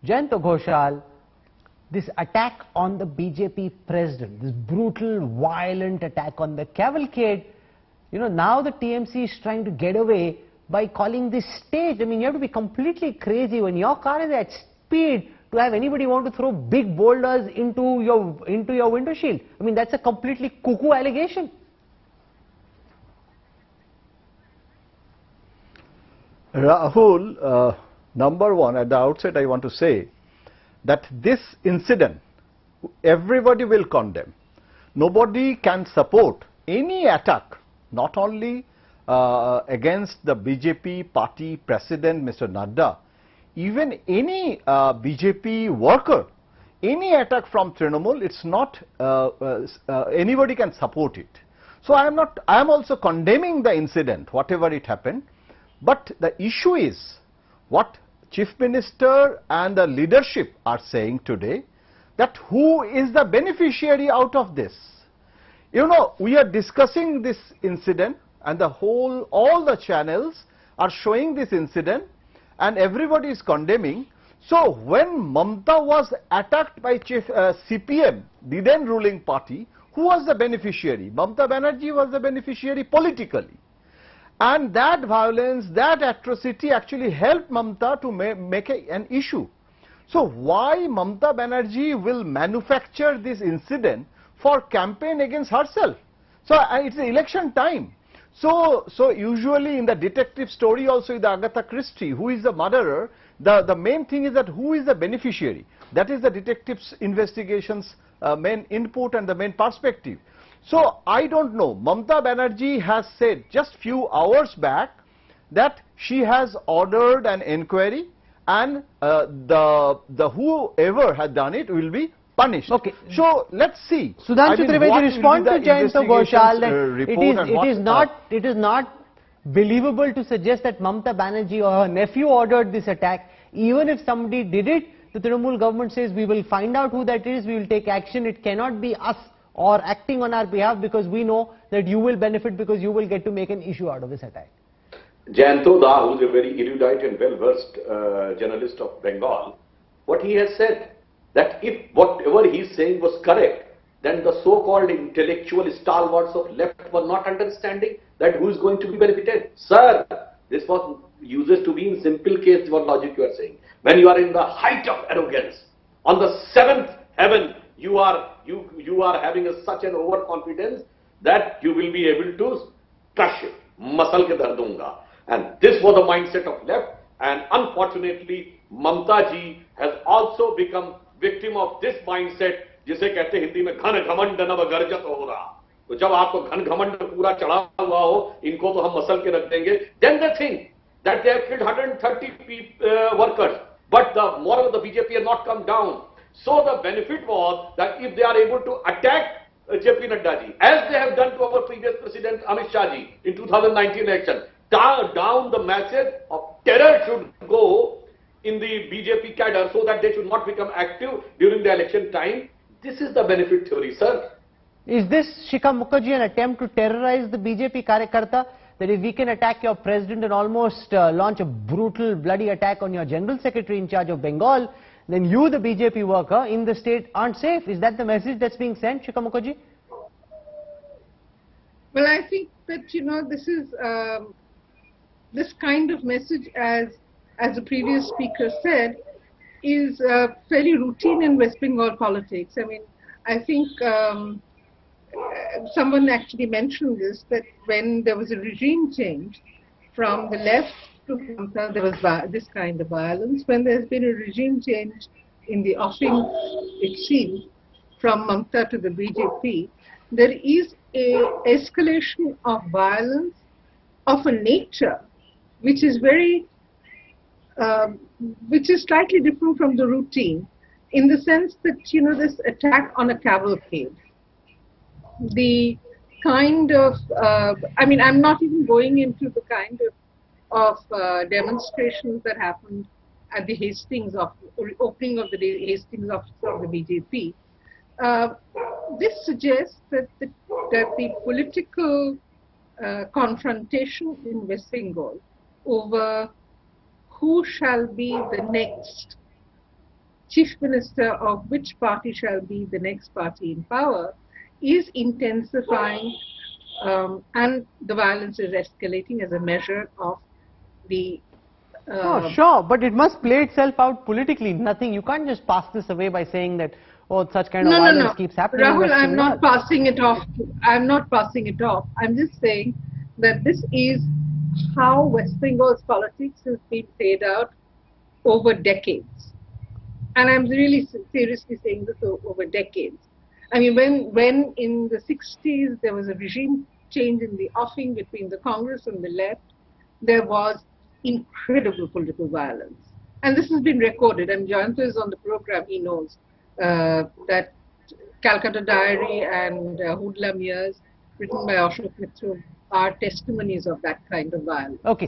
Jayanta Ghoshal, this attack on the BJP president, this brutal, violent attack on the cavalcade, you know, now the TMC is trying to get away by calling this staged. I mean, you have to be completely crazy when your car is at speed to have anybody want to throw big boulders into your window shield. I mean, that's a completely cuckoo allegation. Rahul, number one, at the outset I want to say that this incident everybody will condemn. Nobody can support any attack, not only against the BJP party president Mr. Nadda, even any BJP worker, any attack from Trinamool, it's not anybody can support it. So I am also condemning the incident, whatever it happened. But the issue is what Chief Minister and the leadership are saying today, that who is the beneficiary out of this? You know, we are discussing this incident and all the channels are showing this incident and everybody is condemning. So when Mamata was attacked by CPM, the then ruling party, who was the beneficiary? Mamata Banerjee was the beneficiary politically. And that violence, that atrocity actually helped Mamata to make an issue. So why Mamata Banerjee will manufacture this incident for campaign against herself? So it's election time. So usually in the detective story also, the Agatha Christie, who is the murderer, the main thing is that who is the beneficiary. That is the detective's investigation's main input and the main perspective. So I don't know, Mamata Banerjee has said just few hours back that she has ordered an enquiry and the whoever had done it will be punished. Okay. So let's see. Sudhanshu Trivedi, respond to Jayanta Ghoshal that it is not believable to suggest that Mamata Banerjee or her nephew ordered this attack. Even if somebody did it, the Trinamool government says we will find out who that is, we will take action. It cannot be us or acting on our behalf because we know that you will benefit because you will get to make an issue out of this attack. Jayanta Da, who is a very erudite and well-versed journalist of Bengal, what he has said, that if whatever he is saying was correct, then the so-called intellectual stalwarts of left were not understanding that who is going to be benefited. Sir, this was uses to be in simple case what logic you are saying. When you are in the height of arrogance, on the seventh heaven, you are having such an overconfidence that you will be able to crush it. Masal ke dar dunga. And this was the mindset of left, and unfortunately Mamata ji has also become victim of this mindset, जिसे कहते हिंदी में घन घमंड नव गर्जत हो रहा. तो जब आपको घन घमंड पूरा चढ़ा हुआ हो, इनको तो हम मसल के रख देंगे. Then they think that they have killed 130 workers, but the moral of the BJP has not come down. So the benefit was that if they are able to attack JP Nadda ji, as they have done to our previous president Amit Shah ji in 2019 election, down the message of terror should go in the BJP cadre so that they should not become active during the election time. This is the benefit theory, sir. Is this, Shikha Mukherjee, an attempt to terrorize the BJP Karyakarta? That if we can attack your president and almost launch a brutal, bloody attack on your general secretary in charge of Bengal, then you, the BJP worker in the state, aren't safe. Is that the message that's being sent, Shikha Mukherjee? Well, I think that, you know, this is this kind of message, as the previous speaker said, is fairly routine in West Bengal politics. I mean, I think someone actually mentioned this, that when there was a regime change from the left to Mamata, there was this kind of violence. When there's been a regime change in the offing, it seems, from Mamata to the BJP, there is a escalation of violence of a nature which is very, which is slightly different from the routine, in the sense that, you know, this attack on a cavalcade, the kind of, I mean, I'm not even going into the kind of demonstrations that happened at the Hastings opening of the Hastings office of the BJP. This suggests that the political confrontation in West Bengal over who shall be the next chief minister of which party shall be the next party in power is intensifying, and the violence is escalating as a measure of the Oh, sure, but it must play itself out politically. Nothing, you can't just pass this away by saying that, oh, such kind of violence keeps happening in Rahul, West I'm Bengal. not passing it off. I'm not passing it off. I'm just saying that this is how West Bengal's politics has been played out over decades. And I'm really seriously saying this over decades. I mean, when in the 60s there was a regime change in the offing between the Congress and the left, there was incredible political violence. And this has been recorded, and Jayanta is on the program, he knows that Calcutta Diary and Hoodlum Years, written by Ashok Mitra, are testimonies of that kind of violence. Okay.